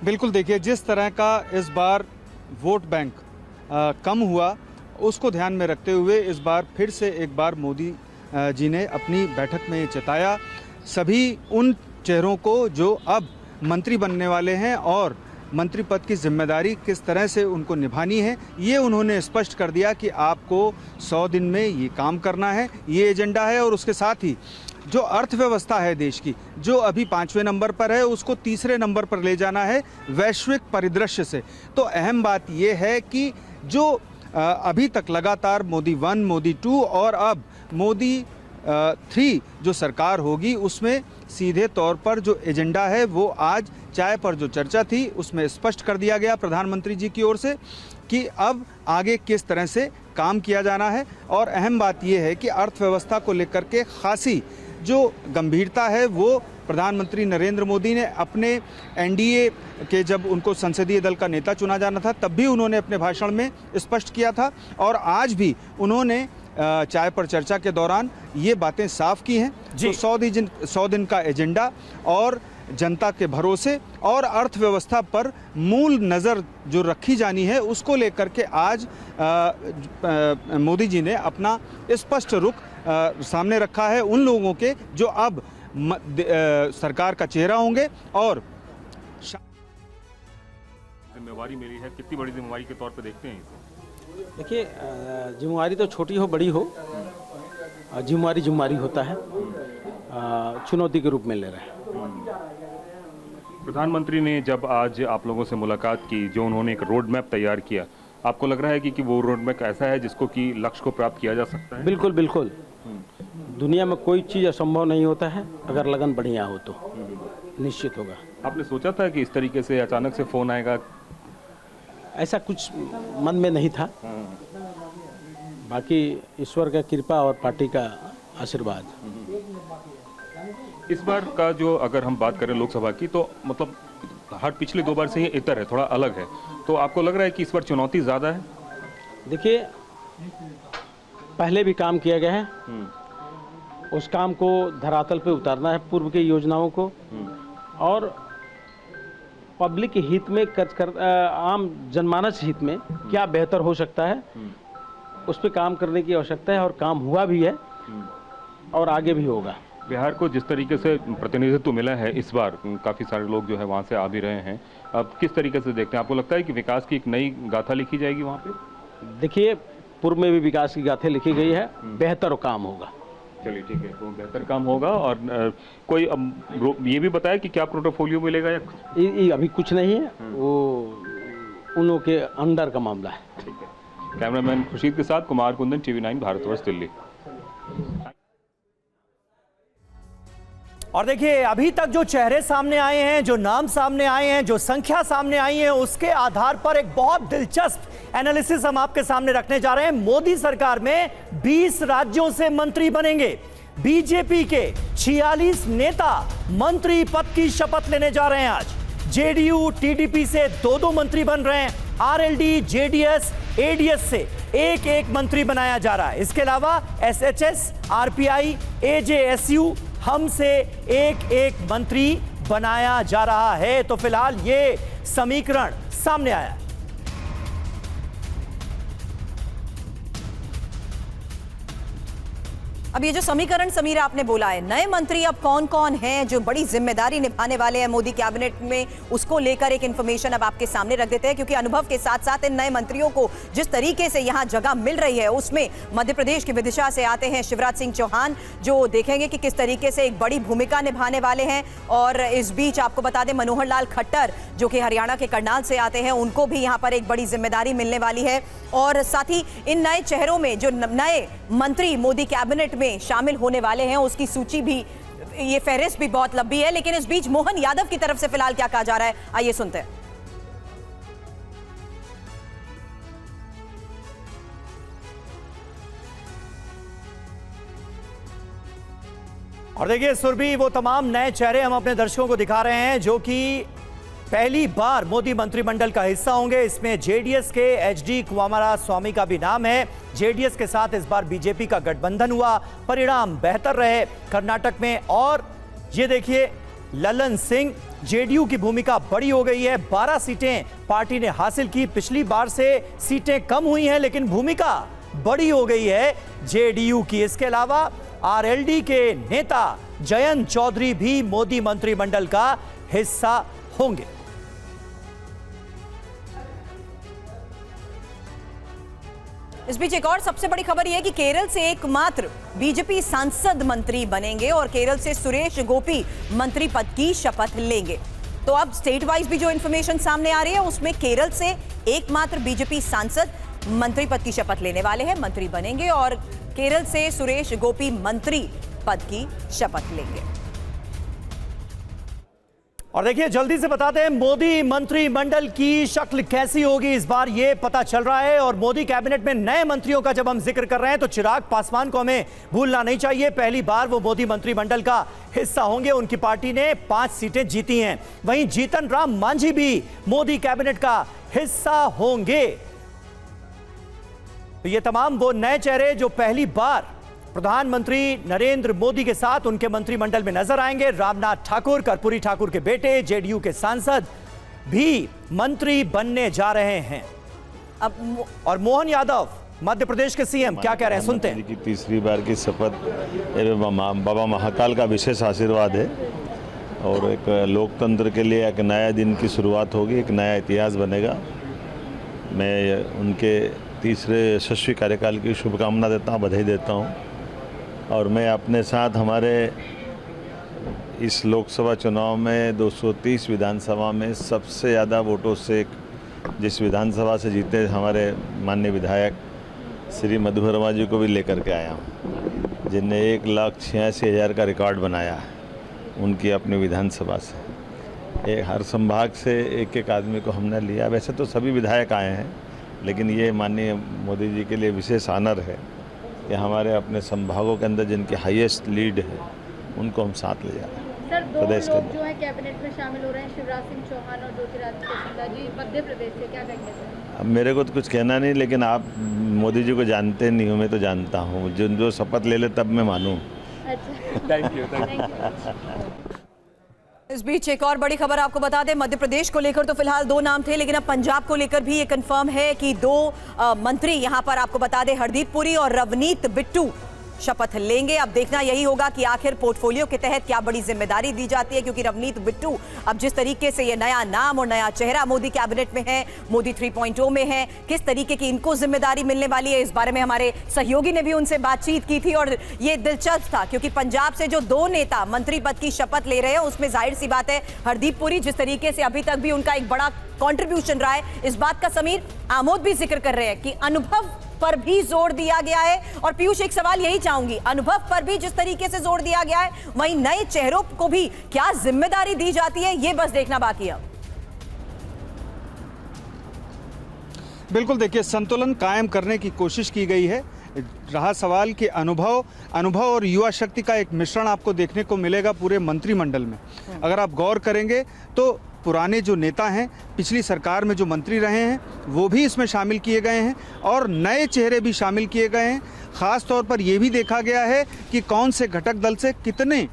बिल्कुल, देखिए, जिस तरह का इस बार वोट बैंक कम हुआ, उसको ध्यान में रखते हुए इस बार फिर से एक बार मोदी जी ने अपनी बैठक में चिताया। सभी उन चेहरों को जो अब मंत्री बनने वाले हैं और मंत्री पद की जिम्मेदारी किस तरह से उनको निभानी है, ये उन्होंने स्पष्ट कर दिया कि आपको 100 दिन में ये काम करना है, ये एजेंडा है। और उसके साथ ही जो अर्थव्यवस्था है देश की, जो अभी 5वें नंबर पर है, उसको 3रे नंबर पर ले जाना है वैश्विक परिदृश्य से। तो अहम बात ये है कि जो अभी तक लगातार मोदी 1, मोदी 2 और अब मोदी 3 जो सरकार होगी, उसमें सीधे तौर पर जो एजेंडा है वो आज चाय पर जो चर्चा थी उसमें स्पष्ट कर दिया गया प्रधानमंत्री जी की ओर से कि अब आगे किस तरह से काम किया जाना है। और अहम बात यह है कि अर्थव्यवस्था को लेकर के खासी जो गंभीरता है वो प्रधानमंत्री नरेंद्र मोदी ने अपने एनडीए के जब उनको संसदीय दल का नेता चुना जाना था तब भी उन्होंने अपने भाषण में स्पष्ट किया था और आज भी उन्होंने चाय पर चर्चा के दौरान ये बातें साफ की हैं। तो 100 दिन का एजेंडा और जनता के भरोसे और अर्थव्यवस्था पर मूल नज़र जो रखी जानी है उसको लेकर के आज मोदी जी ने अपना स्पष्ट रुख सामने रखा है उन लोगों के जो अब सरकार का चेहरा होंगे। और जिम्मेवारी मिली है, कितनी बड़ी जिम्मेवारी के तौर पे देखते हैं इसे? देखिए, जिम्मेवारी तो छोटी हो बड़ी हो, जिम्मेवारी होता है, चुनौती के रूप में ले रहे हैं। प्रधानमंत्री ने जब आज आप लोगों से मुलाकात की, जो उन्होंने एक रोड मैप तैयार किया, आपको लग रहा है कि वो रोड मैप ऐसा है जिसको कि लक्ष्य को प्राप्त किया जा सकता है? बिल्कुल बिल्कुल। दुनिया में कोई चीज़ असंभव नहीं होता है, अगर लगन बढ़िया हो तो निश्चित होगा। आपने सोचा था कि इस तरीके से अचानक से फोन आएगा? ऐसा कुछ मन में नहीं था, बाकी ईश्वर का कृपा और पार्टी का आशीर्वाद। इस बार का जो अगर हम बात करें लोकसभा की, तो मतलब हर पिछले 2 बार से ये इतर है, थोड़ा अलग है, तो आपको लग रहा है कि इस बार चुनौती ज़्यादा है? देखिए, पहले भी काम किया गया है, उस काम को धरातल पे उतारना है, पूर्व की योजनाओं को, और पब्लिक के हित में आम जनमानस हित में क्या बेहतर हो सकता है उस पर काम करने की आवश्यकता है। और काम हुआ भी है और आगे भी होगा। बिहार को जिस तरीके से प्रतिनिधित्व मिला है इस बार, काफ़ी सारे लोग जो है वहाँ से आ भी रहे हैं, अब किस तरीके से देखते हैं? आपको लगता है कि विकास की एक नई गाथा लिखी जाएगी वहाँ पे? देखिए, पूर्व में भी विकास की गाथा लिखी गई है, बेहतर काम होगा। चलिए ठीक है, तो बेहतर काम होगा। और कोई ये भी बताया कि क्या पोर्टफोलियो मिलेगा या अभी कुछ नहीं है, वो उन लोगों के अंडर का मामला है। ठीक है। कैमरामैन खुर्शीद के साथ कुमार कुंदन, TV9 भारतवर्ष, दिल्ली। और देखिए, अभी तक जो चेहरे सामने आए हैं, जो नाम सामने आए हैं, जो संख्या सामने आई है, उसके आधार पर एक बहुत दिलचस्प एनालिसिस हम आपके सामने रखने जा रहे हैं। मोदी सरकार में 20 राज्यों से मंत्री बनेंगे। बीजेपी के 46 नेता मंत्री पद की शपथ लेने जा रहे हैं आज। जेडीयू, टीडीपी से 2-2 मंत्री बन रहे हैं। आरएलडी, जेडीएस, एडीएस से एक मंत्री बनाया जा रहा है। इसके अलावा एसएचएस, आरपीआई, एजेएसयू, हम से एक मंत्री बनाया जा रहा है। तो फिलहाल ये समीकरण सामने आया है। अब ये जो समीकरण समीर आपने बोला है, नए मंत्री अब कौन कौन हैं जो बड़ी जिम्मेदारी निभाने वाले हैं मोदी कैबिनेट में, उसको लेकर एक इंफॉर्मेशन अब आपके सामने रख देते हैं। क्योंकि अनुभव के साथ साथ इन नए मंत्रियों को जिस तरीके से यहां जगह मिल रही है, उसमें मध्य प्रदेश की विदिशा से आते हैं शिवराज सिंह चौहान, जो देखेंगे कि किस तरीके से एक बड़ी भूमिका निभाने वाले हैं। और इस बीच आपको बता दें, मनोहर लाल खट्टर जो कि हरियाणा के करनाल से आते हैं, उनको भी यहां पर एक बड़ी जिम्मेदारी मिलने वाली है। और साथ ही इन नए चेहरों में जो नए मंत्री मोदी कैबिनेट में शामिल होने वाले हैं, उसकी सूची भी, ये फहरिस्त भी बहुत लंबी है। लेकिन इस बीच मोहन यादव की तरफ से फिलहाल क्या कहा जा रहा है, आइए सुनते हैं। और देखिए सुरभि, वो तमाम नए चेहरे हम अपने दर्शकों को दिखा रहे हैं जो कि पहली बार मोदी मंत्रिमंडल का हिस्सा होंगे। इसमें जेडीएस के एचडी कुमारस्वामी का भी नाम है। जेडीएस के साथ इस बार बीजेपी का गठबंधन हुआ, परिणाम बेहतर रहे कर्नाटक में। और ये देखिए, ललन सिंह, जेडीयू की भूमिका बड़ी हो गई है। 12 सीटें पार्टी ने हासिल की। पिछली बार से सीटें कम हुई हैं, लेकिन भूमिका बड़ी हो गई है जेडीयू की। इसके अलावा आरएलडी के नेता जयंत चौधरी भी मोदी मंत्रिमंडल का हिस्सा होंगे। इस बीच एक और सबसे बड़ी खबर यह है कि केरल से एकमात्र बीजेपी सांसद मंत्री बनेंगे और केरल से सुरेश गोपी मंत्री पद की शपथ लेंगे। तो अब स्टेट वाइज भी जो इंफॉर्मेशन सामने आ रही है उसमें केरल से एकमात्र बीजेपी सांसद मंत्री पद की शपथ लेने वाले हैं, मंत्री बनेंगे और केरल से सुरेश गोपी मंत्री पद की शपथ लेंगे। और देखिए जल्दी से बताते हैं मोदी मंत्रिमंडल की शक्ल कैसी होगी इस बार, ये पता चल रहा है। और मोदी कैबिनेट में नए मंत्रियों का जब हम जिक्र कर रहे हैं तो चिराग पासवान को हमें भूलना नहीं चाहिए। पहली बार वो मोदी मंत्रिमंडल का हिस्सा होंगे। उनकी पार्टी ने 5 सीटें जीती हैं। वहीं जीतन राम मांझी भी मोदी कैबिनेट का हिस्सा होंगे। तो ये तमाम वो नए चेहरे जो पहली बार प्रधानमंत्री नरेंद्र मोदी के साथ उनके मंत्रिमंडल में नजर आएंगे। रामनाथ ठाकुर, कर्पूरी ठाकुर के बेटे, जेडीयू के सांसद भी मंत्री बनने जा रहे हैं। और मोहन यादव मध्य प्रदेश के सीएम क्या कह रहे हैं, सुनते हैं। की तीसरी बार की शपथ बाबा महाकाल का विशेष आशीर्वाद है और एक लोकतंत्र के लिए एक नया दिन की शुरुआत होगी, एक नया इतिहास बनेगा। मैं उनके तीसरे यशस्वी कार्यकाल की शुभकामना देता हूँ, बधाई देता हूँ। और मैं अपने साथ हमारे इस लोकसभा चुनाव में 230 विधानसभा में सबसे ज़्यादा वोटों से जिस विधानसभा से जीते हमारे माननीय विधायक श्री मधु वर्मा जी को भी लेकर के आया हूँ, जिनने 1,86,000 का रिकॉर्ड बनाया है उनकी अपनी विधानसभा से। हर संभाग से एक एक आदमी को हमने लिया। वैसे तो सभी विधायक आए हैं, लेकिन ये माननीय मोदी जी के लिए विशेष ऑनर है कि हमारे अपने संभागों के अंदर जिनकी हाईएस्ट लीड है उनको हम साथ ले जा रहे हैं। सर, 2 लोग जो है कैबिनेट में शामिल हो रहे हैं, शिवराज सिंह चौहान और ज्योतिरादित्य सिंधिया जी मध्य प्रदेश से, क्या कहेंगे सर? अब मेरे को तो कुछ कहना नहीं, लेकिन आप मोदी जी को जानते नहीं हो, मैं तो जानता हूँ। जो शपथ ले ले तब मैं मानूँ। अच्छा, थैंक यू। इस बीच एक और बड़ी खबर आपको बता दें, मध्य प्रदेश को लेकर तो फिलहाल 2 नाम थे, लेकिन अब पंजाब को लेकर भी ये कंफर्म है कि 2 मंत्री यहां पर आपको बता दें, हरदीप पुरी और रवनीत बिट्टू शपथ लेंगे। अब देखना यही होगा कि आखिर पोर्टफोलियो के तहत क्या बड़ी जिम्मेदारी दी जाती है, क्योंकि रवनीत बिट्टू अब जिस तरीके से ये नया नाम और नया चेहरा मोदी कैबिनेट में है, मोदी 3.0 में है, किस तरीके की इनको जिम्मेदारी मिलने वाली है, इस बारे में हमारे सहयोगी ने भी उनसे बातचीत की थी। और ये दिलचस्प था क्योंकि पंजाब से जो 2 नेता मंत्री पद की शपथ ले रहे हैं उसमें जाहिर सी बात है हरदीप पुरी, जिस तरीके से अभी तक भी उनका एक बड़ा कंट्रीब्यूशन रहा है, इस बात का समीर आमोद भी जिक्र कर रहे हैं कि अनुभव पर भी जोर दिया गया है। और पीयूष, एक सवाल यही चाहूंगी, अनुभव पर भी जिस तरीके से जोर दिया गया है, वहीं नए चेहरों को भी क्या जिम्मेदारी दी जाती है, ये बस देखना बाकी है। बिल्कुल, देखिए संतुलन कायम करने की कोशिश की गई है। रहा सवाल कि अनुभव और युवा शक्ति का एक मिश्रण आपको देखने को मिलेगा पूरे मंत्रिमंडल में। अगर आप गौर करेंगे तो पुराने जो नेता हैं, पिछली सरकार में जो मंत्री रहे हैं, वो भी इसमें शामिल किए गए हैं और नए चेहरे भी शामिल किए गए हैं। ख़ास तौर पर यह भी देखा गया है कि कौन से घटक दल से कितने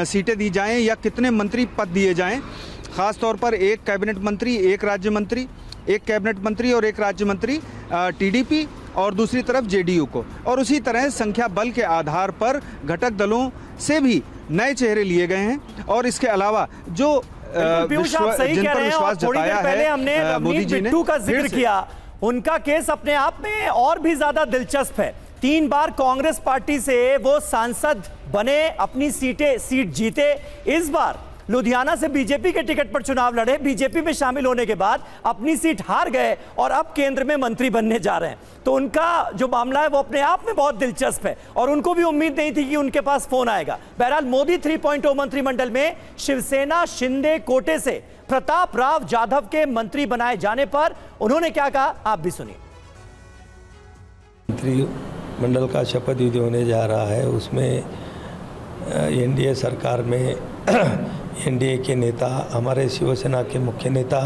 सीटें दी जाएं या कितने मंत्री पद दिए जाएं। ख़ास तौर पर एक कैबिनेट मंत्री, एक राज्य मंत्री, एक कैबिनेट मंत्री और एक राज्य मंत्री टीडीपी और दूसरी तरफ जेडीयू को। और उसी तरह संख्या बल के आधार पर घटक दलों से भी नए चेहरे लिए गए हैं। और इसके अलावा जो जिन पर विश्वास जताया है हमने मोदी जी ने, का जिक्र किया, उनका केस अपने आप में और भी ज्यादा दिलचस्प है। 3 बार कांग्रेस पार्टी से वो सांसद बने, अपनी सीट जीते। इस बार लुधियाना से बीजेपी के टिकट पर चुनाव लड़े, बीजेपी में शामिल होने के बाद अपनी सीट हार गए और अब केंद्र में मंत्री बनने जा रहे हैं। तो उनका जो मामला है वो अपने आप में बहुत दिलचस्प है और उनको भी उम्मीद नहीं थी कि उनके पास फोन आएगा। बहरहाल मोदी 3.0 मंत्रिमंडल में शिवसेना शिंदे कोटे से प्रताप राव जाधव के मंत्री बनाए जाने पर उन्होंने क्या कहा, आप भी सुनिए। मंत्रिमंडल का शपथ विधि होने जा रहा है, उसमें एनडीए सरकार में एनडीए के नेता, हमारे शिवसेना के मुख्य नेता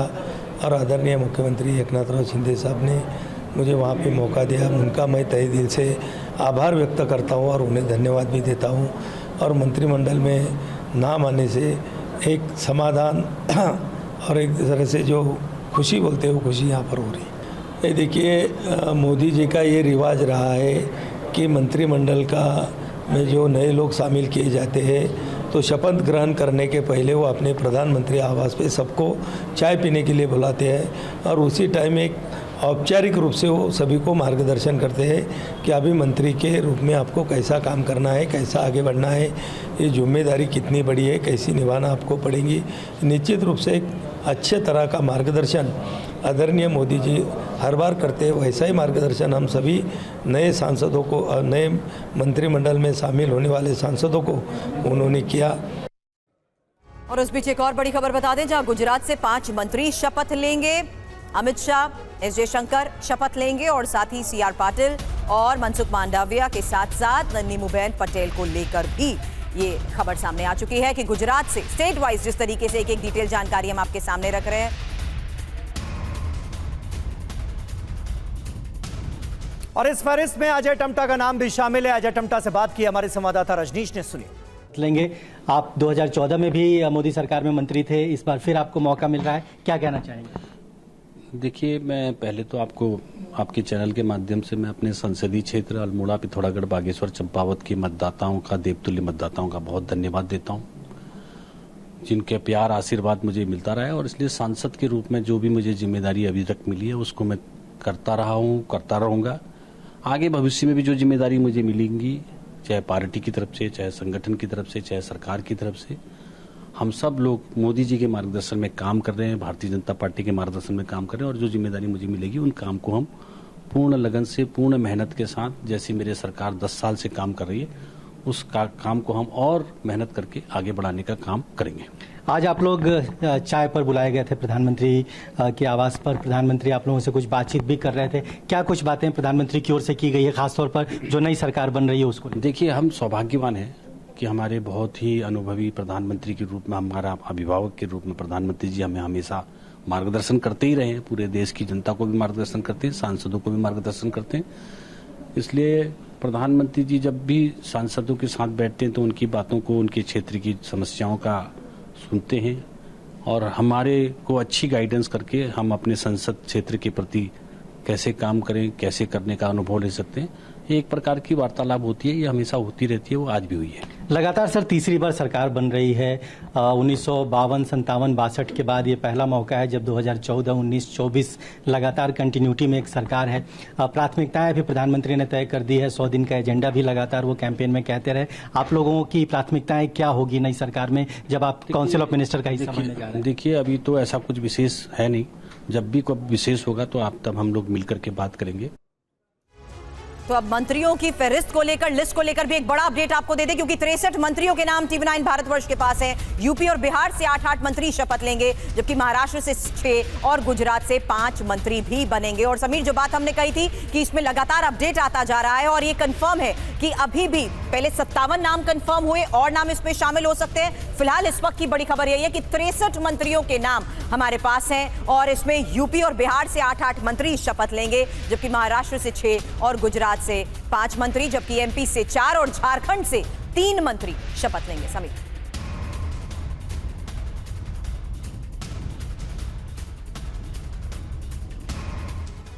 और आदरणीय मुख्यमंत्री एकनाथ शिंदे साहब ने मुझे वहाँ पे मौका दिया। उनका मैं तहे दिल से आभार व्यक्त करता हूँ और उन्हें धन्यवाद भी देता हूँ। और मंत्रिमंडल में नाम आने से एक समाधान और एक तरह से जो खुशी बोलते हैं वो खुशी यहाँ पर हो रही है। ये देखिए, मोदी जी का ये रिवाज रहा है कि मंत्रिमंडल का में जो नए लोग शामिल किए जाते हैं तो शपथ ग्रहण करने के पहले वो अपने प्रधानमंत्री आवास पे सबको चाय पीने के लिए बुलाते हैं और उसी टाइम एक औपचारिक रूप से वो सभी को मार्गदर्शन करते हैं कि अभी मंत्री के रूप में आपको कैसा काम करना है, कैसा आगे बढ़ना है, ये जिम्मेदारी कितनी बड़ी है, कैसी निभाना आपको पड़ेगी। निश्चित रूप से एक अच्छे तरह का मार्गदर्शन आदरणीय मोदी जी हर बार करते हैं, वैसा ही मार्गदर्शन हम सभी नए सांसदों को, नए मंत्रिमंडल में शामिल होने वाले सांसदों को उन्होंने किया। और उस बीच एक और बड़ी खबर बता दें, जहां गुजरात से 5 मंत्री शपथ लेंगे। अमित शाह, एस जयशंकर शपथ लेंगे और साथ ही CR पाटिल और मनसुख मांडविया के साथ साथ नीमूबेन पटेल को लेकर भी ये खबर सामने आ चुकी है कि गुजरात से स्टेट वाइज जिस तरीके से एक एक डिटेल जानकारी हम आपके सामने रख रहे हैं। और इस फहरिस्त में अजय टम्टा का नाम भी शामिल है। अजय टम्टा से बात की हमारे संवाददाता रजनीश ने, सुनिए। लेंगे आप 2014 में भी मोदी सरकार में मंत्री थे, इस बार फिर आपको मौका मिल रहा है, क्या कहना चाहेंगे? देखिए, मैं पहले तो आपको आपके चैनल के माध्यम से मैं अपने संसदीय क्षेत्र अल्मोड़ा, पिथौरागढ़, बागेश्वर, चंपावत के मतदाताओं का, देवतुल्य मतदाताओं का बहुत धन्यवाद देता हूं, जिनके प्यार आशीर्वाद मुझे मिलता रहा है। और इसलिए सांसद के रूप में जो भी मुझे जिम्मेदारी अभी तक मिली है उसको मैं करता रहा हूं, करता रहूंगा। आगे भविष्य में भी जो जिम्मेदारी मुझे मिलेंगी, चाहे पार्टी की तरफ से, चाहे संगठन की तरफ से, चाहे सरकार की तरफ से, हम सब लोग मोदी जी के मार्गदर्शन में काम कर रहे हैं, भारतीय जनता पार्टी के मार्गदर्शन में काम कर रहे हैं। और जो जिम्मेदारी मुझे मिलेगी उन काम को हम पूर्ण लगन से, पूर्ण मेहनत के साथ, जैसे मेरे सरकार 10 साल से काम कर रही है, उस काम को हम और मेहनत करके आगे बढ़ाने का काम करेंगे। आज आप लोग चाय पर बुलाए गए थे प्रधानमंत्री के आवास पर, प्रधानमंत्री आप लोगों से कुछ बातचीत भी कर रहे थे, क्या कुछ बातें प्रधानमंत्री की ओर से की गई है, खासतौर पर जो नई सरकार बन रही है उसको? देखिए, हम सौभाग्यवान हैं कि हमारे बहुत ही अनुभवी प्रधानमंत्री के रूप में, हमारा अभिभावक के रूप में प्रधानमंत्री जी हमें हमेशा मार्गदर्शन करते ही रहे हैं। पूरे देश की जनता को भी मार्गदर्शन करते हैं, सांसदों को भी मार्गदर्शन करते हैं। इसलिए प्रधानमंत्री जी जब भी सांसदों के साथ बैठते हैं तो उनकी बातों को, उनके क्षेत्र की समस्याओं का सुनते हैं और हमारे को अच्छी गाइडेंस करके हम अपने संसद क्षेत्र के प्रति कैसे काम करें, कैसे करने का अनुभव ले सकते हैं। एक प्रकार की वार्तालाप होती है, ये हमेशा होती रहती है, वो आज भी हुई है। लगातार सर तीसरी बार सरकार बन रही है। 1952, 57, 62 के बाद ये पहला मौका है जब 2014, 19, 24 लगातार कंटिन्यूटी में एक सरकार है। प्राथमिकताएं भी प्रधानमंत्री ने तय कर दी है, 100 दिन का एजेंडा भी लगातार वो कैंपेन में कहते रहे। आप लोगों की प्राथमिकताएं क्या होगी नई सरकार में जब आप काउंसिल ऑफ मिनिस्टर का हिस्सा बनने जा रहे हैं? देखिए, अभी तो ऐसा कुछ विशेष है नहीं, जब भी कोई विशेष होगा तो आप तब हम लोग मिलकर के बात करेंगे। तो अब मंत्रियों की फहरिस्त को लेकर, लिस्ट को लेकर भी एक बड़ा अपडेट आपको दे दें, क्योंकि 63 मंत्रियों के नाम TV9 भारतवर्ष के पास है। यूपी और बिहार से 8-8 मंत्री शपथ लेंगे, जबकि महाराष्ट्र से 6 और गुजरात से 5 मंत्री भी बनेंगे। और समीर, जो बात हमने कही थी कि इसमें लगातार अपडेट आता जा रहा है और ये कंफर्म है कि अभी भी पहले 57 नाम कंफर्म हुए और नाम इसमें शामिल हो सकते हैं। फिलहाल इस वक्त की बड़ी खबर यही है कि 63 मंत्रियों के नाम हमारे पास हैं और इसमें यूपी और बिहार से 8-8 मंत्री शपथ लेंगे, जबकि महाराष्ट्र से 6 और गुजरात से 5 मंत्री, जबकि MP से 4 और झारखंड से 3 मंत्री शपथ लेंगे। समीर।